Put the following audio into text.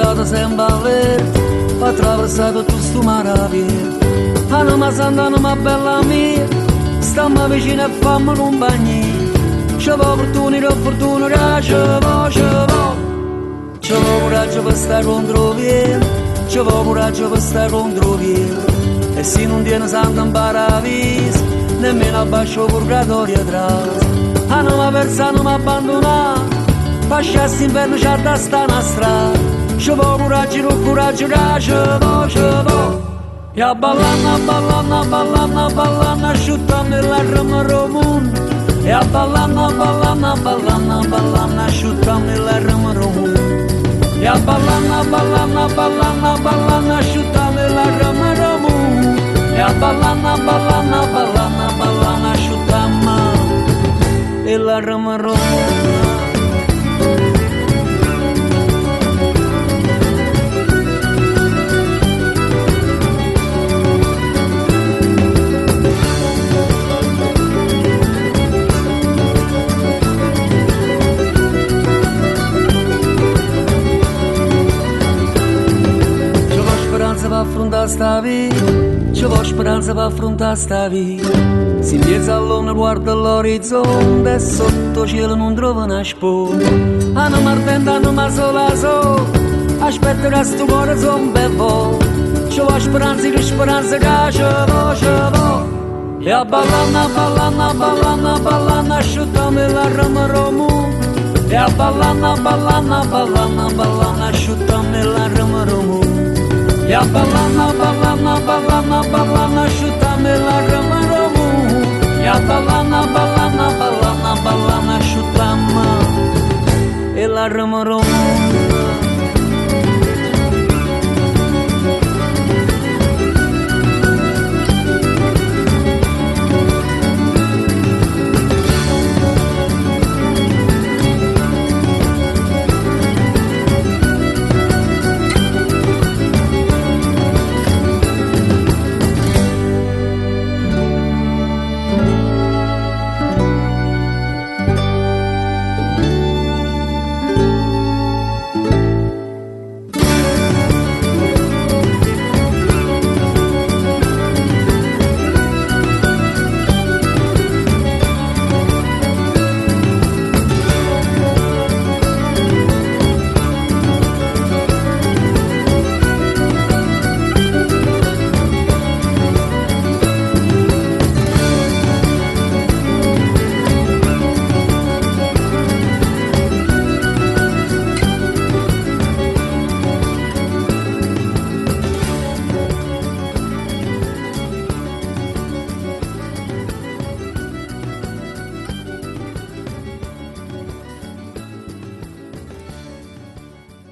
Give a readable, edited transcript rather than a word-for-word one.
strada sempre verde, ho attraversato tutto sto mare. Anima santa, anima bella mia, stammi vicino e fammi compagnia. Ci vuole opportunità, ci vuole. Ci vuole coraggio per stare contro pieno, ci vuole coraggio per stare contro pieno. E se non tiene santo in paradiso, nemmeno abbascio purgatorio atrás. Anima persa, anima abbandonata, lasciassi inverno c'ha da sta una strada. Ci vuole coraggio, ci vuole. E a ballando, asciuttando la rama mondo. E a ballando, asciuttando la rama mondo. E a ballando, asciuttando la rama mondo. E a ballando, asciuttando la rama mondo. Per affrontare sta vita, ci vuole speranza per affrontare sta vita. Se in mezzo all'onna guarda l'orizzonte e sotto cielo non trova una sponda. Anima ardente, anima sola, aspetta che sto cuore zombe vola. Ci vuole speranza che ci vuole. E a ballando, asciuttando la rama romu. E a ballando, asciuttando la rama romu. E a ballando, asciuttando la rama romu. E a ballando, asciuttando la rama romu.